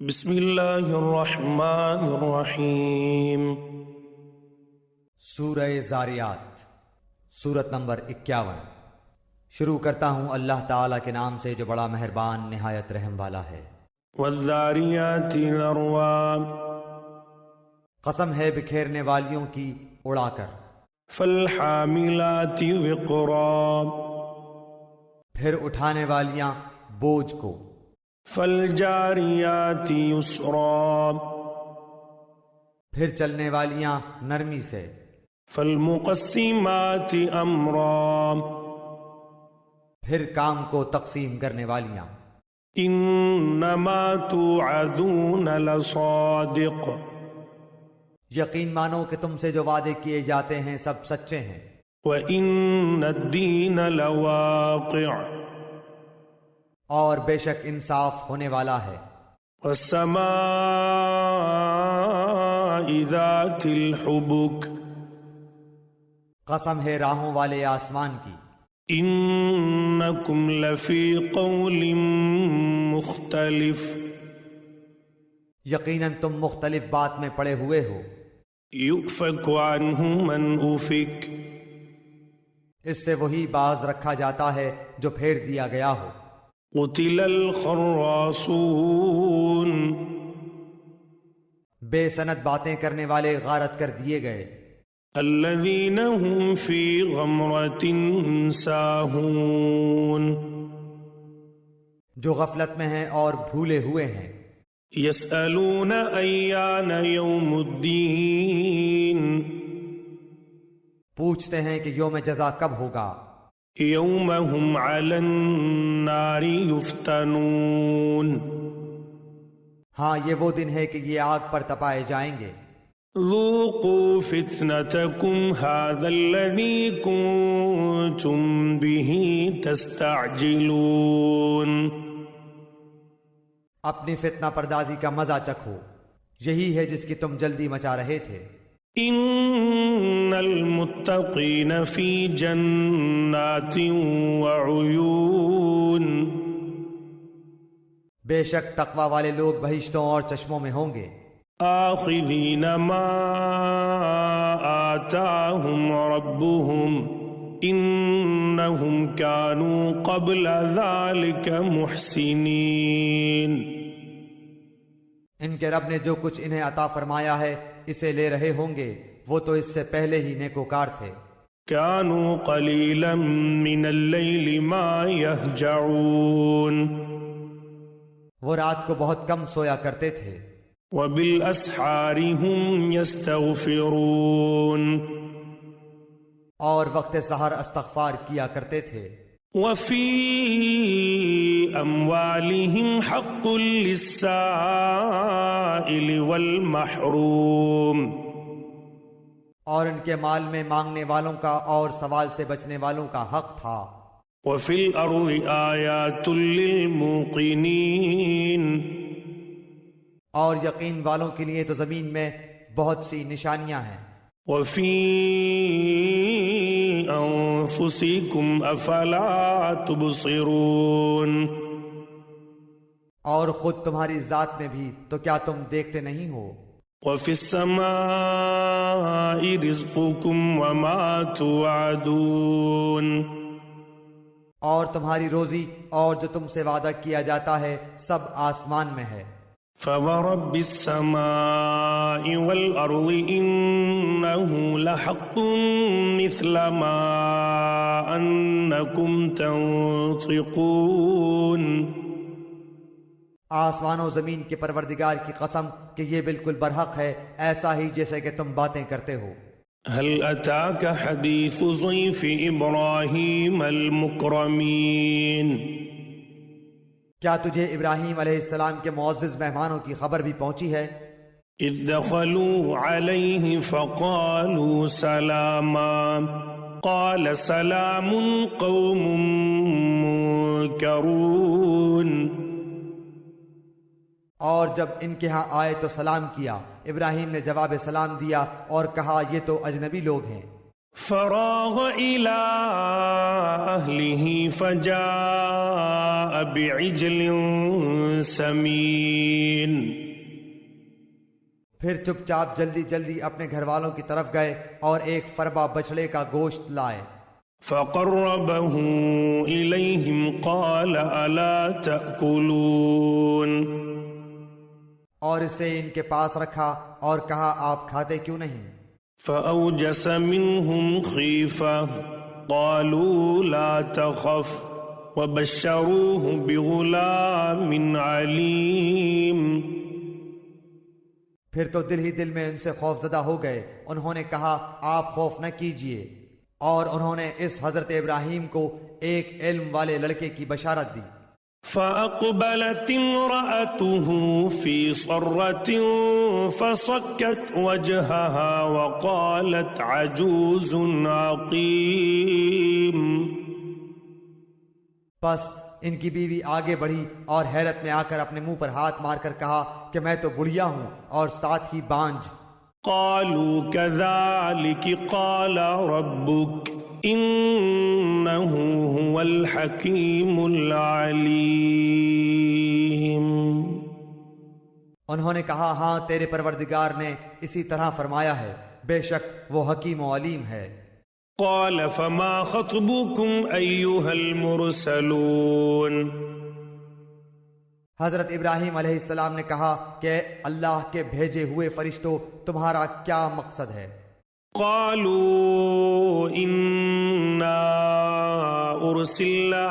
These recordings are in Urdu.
بسم اللہ الرحمن الرحیم۔ سورہ زاریات، سورت نمبر 51۔ شروع کرتا ہوں اللہ تعالیٰ کے نام سے جو بڑا مہربان نہایت رحم والا ہے۔ والذاریات ذروا، قسم ہے بکھیرنے والیوں کی اڑا کر۔ فالحاملات وقرا، پھر اٹھانے والیاں بوجھ کو۔ فالجاریات یسرا، پھر چلنے والیاں نرمی سے۔ فالمقسمات امرا، پھر کام کو تقسیم کرنے والیاں۔ انما توعدون لصادق، یقین مانو کہ تم سے جو وعدے کیے جاتے ہیں سب سچے ہیں۔ وان الدین لواقع، اور بے شک انصاف ہونے والا ہے۔ والسماء ذات الحبک، قسم ہے راہوں والے آسمان کی۔ انکم لفی قول مختلف، یقیناً تم مختلف بات میں پڑے ہوئے ہو۔ یؤفک عنہ من افک، اس سے وہی باز رکھا جاتا ہے جو پھیر دیا گیا ہو۔ قتل الخراصون، بے سند باتیں کرنے والے غارت کر دیے گئے۔ الذین هم فی غمرۃ ساہون، جو غفلت میں ہیں اور بھولے ہوئے ہیں۔ یسألون ایان یوم الدین، پوچھتے ہیں کہ یوم جزا کب ہوگا۔ یوم هم علی النار یفتنون، ہاں یہ وہ دن ہے کہ یہ آگ پر تپائے جائیں گے۔ ذوقوا فتنتکم ھذا الذی کنتم بہ تستعجلون، اپنی فتنہ پردازی کا مزہ چکھو، یہی ہے جس کی تم جلدی مچا رہے تھے۔ ان المتقین فی جنات وعیون، بے شک تقوی والے لوگ بہشتوں اور چشموں میں ہوں گے۔ آخذین ما آتاہم ربہم انہم کانوا قبل ذلک محسنین، ان کے رب نے جو کچھ انہیں عطا فرمایا ہے اسے لے رہے ہوں گے، وہ تو اس سے پہلے ہی نیکوکار تھے۔ کانوا قلیلا من اللیل ما یہجعون، وہ رات کو بہت کم سویا کرتے تھے۔ وبالاسحار هم یستغفرون، اور وقت سحر استغفار کیا کرتے تھے۔ وفی اموالہم حق للسائل والمحروم، اور ان کے مال میں مانگنے والوں کا اور سوال سے بچنے والوں کا حق تھا۔ وفی الارض آیات للموقنین، اور یقین والوں کے لیے تو زمین میں بہت سی نشانیاں ہیں۔ وفی انفسکم افلا تبصرون، اور خود تمہاری ذات میں بھی تو کیا تم دیکھتے نہیں ہو۔ وفی السماء رزقکم وما توعدون، اور تمہاری روزی اور جو تم سے وعدہ کیا جاتا ہے سب آسمان میں ہے۔ فورب السماء والارض انه لحق مثل ما انکم تنطقون، آسمان و زمین کے پروردگار کی قسم کہ یہ بالکل برحق ہے، ایسا ہی جیسے کہ تم باتیں کرتے ہو۔ هل اتاک حدیث ضیف ابراہیم المکرمین، کیا تجھے ابراہیم علیہ السلام کے معزز مہمانوں کی خبر بھی پہنچی ہے؟ اذ دخلوا علیہ فقالوا سلاما قال سلام قوم منکرون، اور جب ان کے ہاں آئے تو سلام کیا، ابراہیم نے جواب سلام دیا اور کہا یہ تو اجنبی لوگ ہیں۔ فراغ إلى أهله فجاء بعجل سمين پھر چپ چاپ جلدی جلدی اپنے گھر والوں کی طرف گئے اور ایک فربا بچڑے کا گوشت لائے. فقربه إليهم قال ألا تأكلون اور اسے ان کے پاس رکھا اور کہا آپ کھاتے کیوں نہیں؟ فأوجس منهم خيفة قالوا لا تخف وبشروه بغلام عليم. پھر تو دل ہی دل میں ان سے خوف زدہ ہو گئے. انہوں نے کہا آپ خوف نہ کیجئے، اور انہوں نے اس حضرت ابراہیم کو ایک علم والے لڑکے کی بشارت دی. فأقبلت امرأته في صرة فصكت وجهها وقالت عجوز عقيم. پس ان کی بیوی آگے بڑھی اور حیرت میں آ کر اپنے منہ پر ہاتھ مار کر کہا کہ میں تو بڑھیا ہوں اور ساتھ ہی بانجھ. قالوا كذلك قال ربك إنه هو الحكيم العليم. انہوں نے کہا ہاں تیرے پروردگار نے اسی طرح فرمایا ہے، بے شک وہ حکیم و علیم ہے. قال فما خطبكم أيها المرسلون. حضرت ابراہیم علیہ السلام نے کہا کہ اللہ کے بھیجے ہوئے فرشتوں تمہارا کیا مقصد ہے؟ قالوا إنا أرسلنا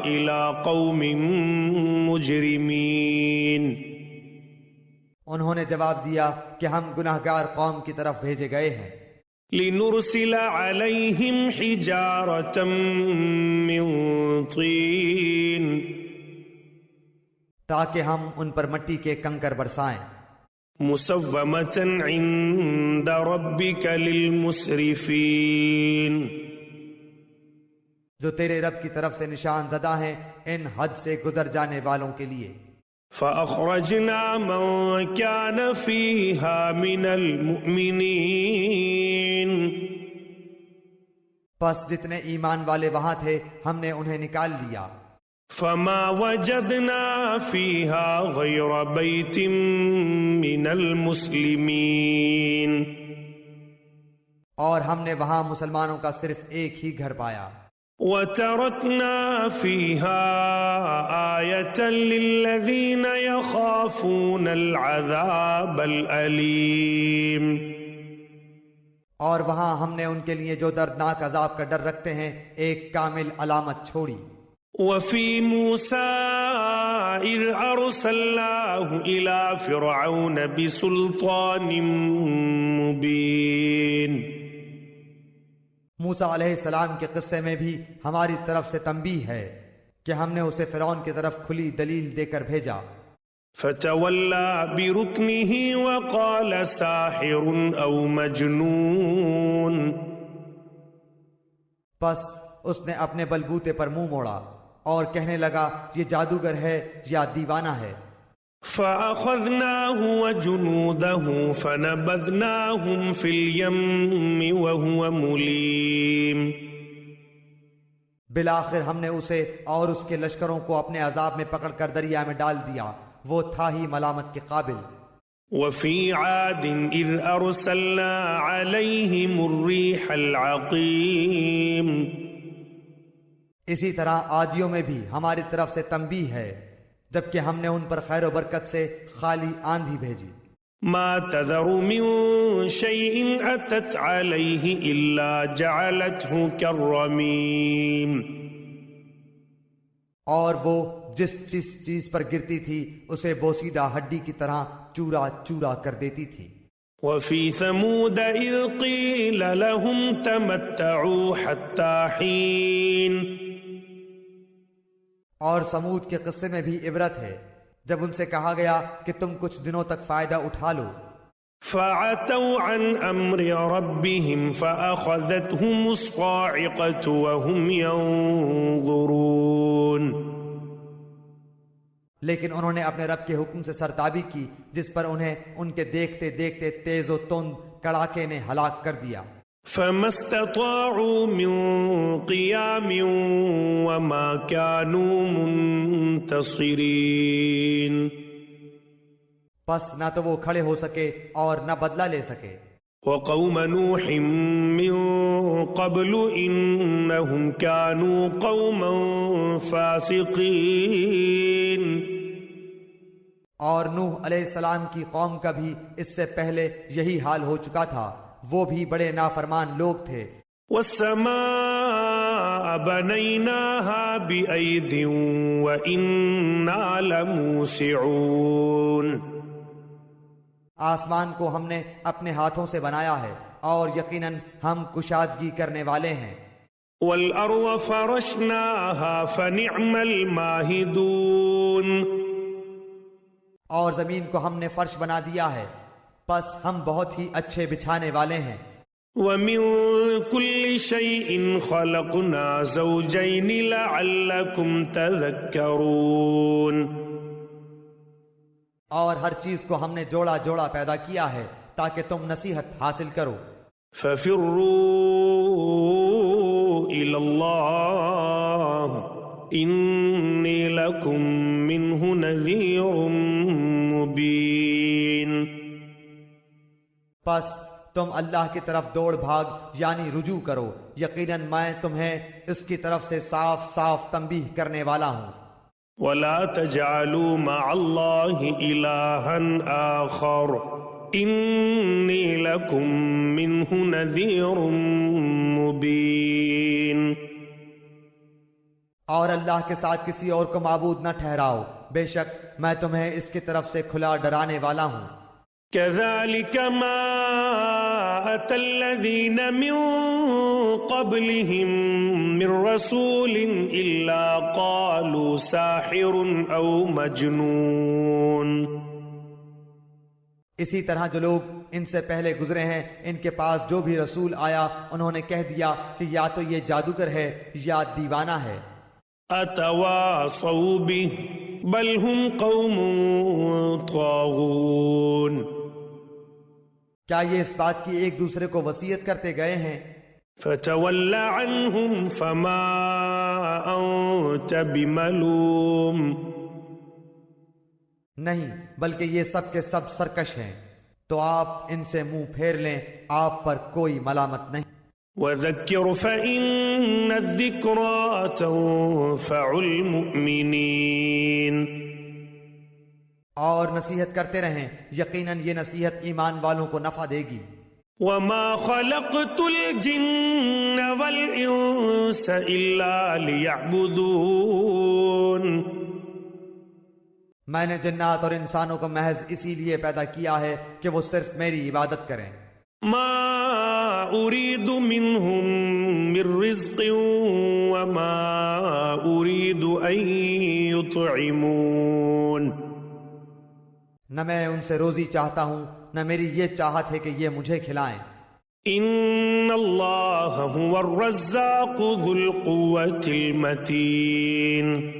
إلى قوم مجرمين. انہوں نے جواب دیا کہ ہم گناہگار قوم کی طرف بھیجے گئے ہیں. لنرسل عليهم حجارة من طين. تاکہ ہم ان پر مٹی کے کنکر برسائیں. مسومة عند ربك للمسرفين. جو تیرے رب کی طرف سے نشان زدہ ہیں ان حد سے گزر جانے والوں کے لیے. فأخرجنا من كان فيها من المؤمنين. پس جتنے ایمان والے وہاں تھے ہم نے انہیں نکال لیا. فما وجدنا فيها غير بيت من المسلمين. اور ہم نے وہاں مسلمانوں کا صرف ایک ہی گھر پایا. وتركنا فيها آية للذين يخافون العذاب الأليم. اور وہاں ہم نے ان کے لیے جو دردناک عذاب کا ڈر رکھتے ہیں ایک کامل علامت چھوڑی. وفي موسى إذ أرسلناه إلى فرعون بسلطان مبين. موسیٰ علیہ السلام کے قصے میں بھی ہماری طرف سے تنبیہ ہے کہ ہم نے اسے فرعون کی طرف کھلی دلیل دے کر بھیجا. فتولى بركنه وقال ساحر أو مجنون. پس اس نے اپنے بلبوتے پر منہ موڑا اور کہنے لگا یہ جادوگر ہے یا دیوانہ ہے. فأخذناه وجنوده فنبذناهم في اليم وهو مليم. بالآخر ہم نے اسے اور اس کے لشکروں کو اپنے عذاب میں پکڑ کر دریا میں ڈال دیا، وہ تھا ہی ملامت کے قابل. وفي عاد إذ أرسلنا عليهم الريح العقيم. اسی طرح عادیوں میں بھی ہماری طرف سے تنبیہ ہے جبکہ ہم نے ان پر خیر و برکت سے خالی آندھی بھیجی. ما تذر من شيء أتت عليه إلا جعلته كالرميم. اور وہ جس چیز پر گرتی تھی اسے بوسیدہ ہڈی کی طرح چورا چورا کر دیتی تھی. وفي ثمود إذ قيل لهم تمتعوا حتى حين. اور سمود کے قصے میں بھی عبرت ہے جب ان سے کہا گیا کہ تم کچھ دنوں تک فائدہ اٹھا لو. فعتوا عن أمر ربهم فأخذتهم الصاعقة وهم ينظرون. لیکن انہوں نے اپنے رب کے حکم سے سرتابی کی جس پر انہیں ان کے دیکھتے دیکھتے تیز و تند کڑاکے نے ہلاک کر دیا. فما استطاعوا من قيام وما كانوا منتصرين. پس نہ تو وہ کھڑے ہو سکے اور نہ بدلہ لے سکے۔ وقوم نوح من قبل إنهم كانوا قوما فاسقين۔ اور نوح علیہ السلام کی قوم کا بھی اس سے پہلے یہی حال ہو چکا تھا، وہ بھی بڑے نافرمان لوگ تھے۔ والسماء بنيناها بأيد وإنا لموسعون۔ آسمان کو ہم نے اپنے ہاتھوں سے بنایا ہے اور یقیناً ہم کشادگی کرنے والے ہیں۔ والأرض فرشناها فنعم الماهدون۔ اور زمین کو ہم نے فرش بنا دیا ہے، پس ہم بہت ہی اچھے بچھانے والے ہیں۔ ومن كل شيء خلقنا زوجين لعلكم تذكرون۔ اور ہر چیز کو ہم نے جوڑا جوڑا پیدا کیا ہے تاکہ تم نصیحت حاصل کرو۔ ففروا إلى الله إني لكم منه نذير مبين۔ پس تم اللہ کی طرف دوڑ بھاگ یعنی رجوع کرو، یقیناً میں تمہیں اس کی طرف سے صاف صاف تنبیہ کرنے والا ہوں۔ ولا تجعلوا مع الله إلها آخر إني لكم منه نذير مبين۔ اور اللہ کے ساتھ کسی اور کو معبود نہ ٹھہراؤ، بے شک میں تمہیں اس کی طرف سے کھلا ڈرانے والا ہوں۔ كذلك ما أتى الذين من قبلهم من رسول إلا قالوا ساحر أو مجنون۔ اسی طرح جو لوگ ان سے پہلے گزرے ہیں، ان کے پاس جو بھی رسول آیا انہوں نے کہہ دیا کہ یا تو یہ جادوگر ہے یا دیوانہ ہے۔ أتواصوا به بل هم قوم طاغون۔ کیا یہ اس بات کی ایک دوسرے کو وصیت کرتے گئے ہیں؟ فتول عنهم فما أنت بملوم۔ نہیں، بلکہ یہ سب کے سب سرکش ہیں، تو آپ ان سے منہ پھیر لیں، آپ پر کوئی ملامت نہیں۔ وذكر فإن الذكرى تنفع المؤمنين۔ اور نصیحت کرتے رہیں، یقیناً یہ نصیحت ایمان والوں کو نفع دے گی۔ وما خلقت الجن والإنس إلا ليعبدون۔ میں نے جنات اور انسانوں کو محض اسی لیے پیدا کیا ہے کہ وہ صرف میری عبادت کریں۔ ما أريد منهم من رزق وما أريد أن يطعمون۔ نہ میں ان سے روزی چاہتا ہوں، نہ میری یہ چاہت ہے کہ یہ مجھے کھلائیں۔ إن الله هو الرزاق ذو القوة المتين۔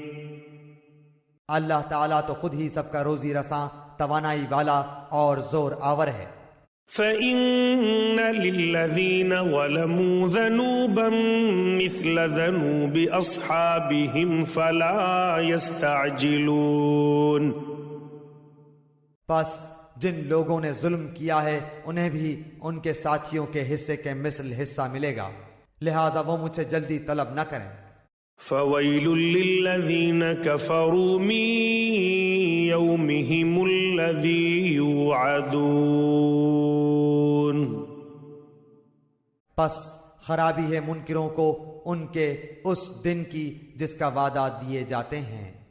اللہ تعالیٰ تو خود ہی سب کا روزی رساں، توانائی والا اور زور آور ہے۔ فإن للذين ظلموا ذنوبا مثل ذنوب أصحابهم فلا يستعجلون۔ پس جن لوگوں نے ظلم کیا ہے انہیں بھی ان کے ساتھیوں کے حصے کے مثل حصہ ملے گا، لہذا وہ مجھ سے جلدی طلب نہ کریں۔ فويل للذين كفروا من يومهم الذي يوعدون۔ پس خرابی ہے منکروں کو ان کے اس دن کی جس کا وعدہ دیے جاتے ہیں۔